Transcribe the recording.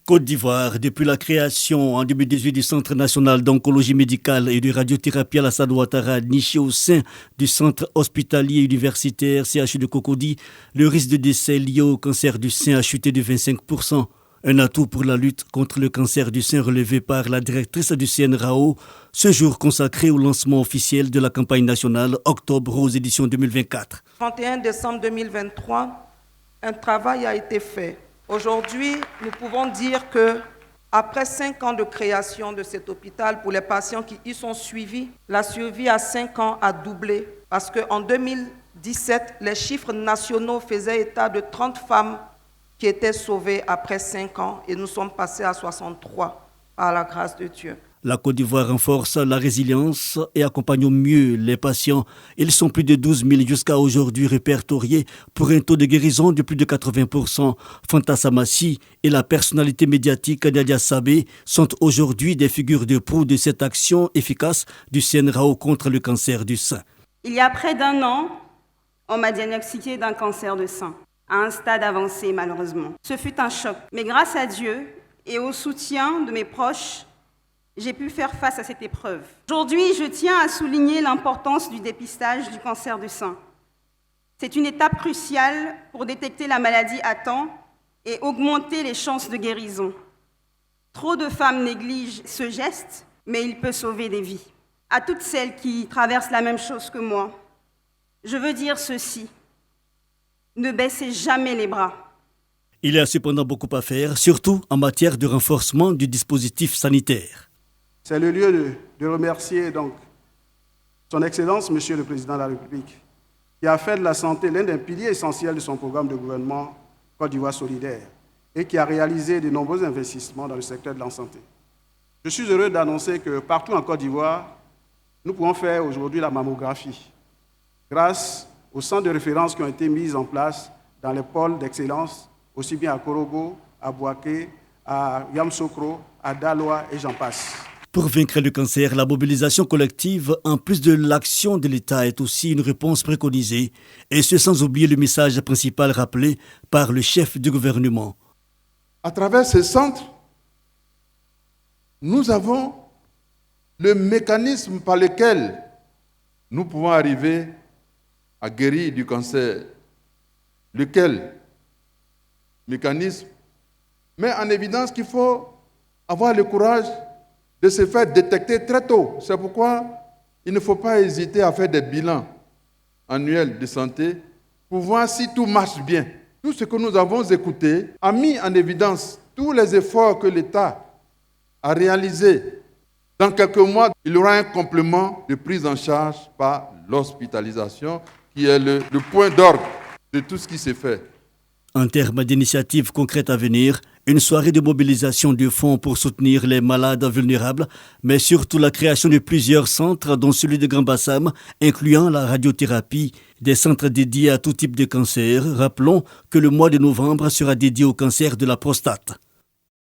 Côte d'Ivoire, depuis la création en 2018 du Centre national d'oncologie médicale et de radiothérapie Alassane Ouattara, niché au sein du centre hospitalier universitaire CHU de Cocody, le risque de décès lié au cancer du sein a chuté de 25%. Un atout pour la lutte contre le cancer du sein relevé par la directrice du CNRAO, ce jour consacré au lancement officiel de la campagne nationale Octobre Rose édition 2024. 31 décembre 2023, un travail a été fait. Aujourd'hui, nous pouvons dire que, après 5 ans de création de cet hôpital, pour les patients qui y sont suivis, la survie à 5 ans a doublé. Parce qu'en 2017, les chiffres nationaux faisaient état de 30 femmes qui étaient sauvées après 5 ans et nous sommes passés à 63 par la grâce de Dieu. La Côte d'Ivoire renforce la résilience et accompagne au mieux les patients. Ils sont plus de 12 000 jusqu'à aujourd'hui répertoriés pour un taux de guérison de plus de 80%. Fanta Samassi et la personnalité médiatique Nadia Sabé sont aujourd'hui des figures de proue de cette action efficace du CNRAO contre le cancer du sein. Il y a près d'1 an, on m'a diagnostiqué d'un cancer de sein, à un stade avancé malheureusement. Ce fut un choc, mais grâce à Dieu et au soutien de mes proches, j'ai pu faire face à cette épreuve. Aujourd'hui, je tiens à souligner l'importance du dépistage du cancer du sein. C'est une étape cruciale pour détecter la maladie à temps et augmenter les chances de guérison. Trop de femmes négligent ce geste, mais il peut sauver des vies. À toutes celles qui traversent la même chose que moi, je veux dire ceci. Ne baissez jamais les bras. Il y a cependant beaucoup à faire, surtout en matière de renforcement du dispositif sanitaire. C'est le lieu de remercier donc Son Excellence, Monsieur le Président de la République, qui a fait de la santé l'un des piliers essentiels de son programme de gouvernement Côte d'Ivoire solidaire et qui a réalisé de nombreux investissements dans le secteur de la santé. Je suis heureux d'annoncer que partout en Côte d'Ivoire, nous pouvons faire aujourd'hui la mammographie grâce aux centres de référence qui ont été mis en place dans les pôles d'excellence, aussi bien à Korogo, à Bouaké, à Yamoussoukro, à Daloa et j'en passe. Pour vaincre le cancer, la mobilisation collective, en plus de l'action de l'État, est aussi une réponse préconisée, et ce sans oublier le message principal rappelé par le chef du gouvernement. À travers ces centres, nous avons le mécanisme par lequel nous pouvons arriver à guérir du cancer. Lequel mécanisme met en évidence qu'il faut avoir le courage de se faire détecter très tôt. C'est pourquoi il ne faut pas hésiter à faire des bilans annuels de santé pour voir si tout marche bien. Tout ce que nous avons écouté a mis en évidence tous les efforts que l'État a réalisés. Dans quelques mois, il y aura un complément de prise en charge par l'hospitalisation qui est le point d'orgue de tout ce qui s'est fait. En termes d'initiatives concrètes à venir, une soirée de mobilisation de fonds pour soutenir les malades vulnérables, mais surtout la création de plusieurs centres, dont celui de Grand Bassam, incluant la radiothérapie, des centres dédiés à tout type de cancer. Rappelons que le mois de novembre sera dédié au cancer de la prostate.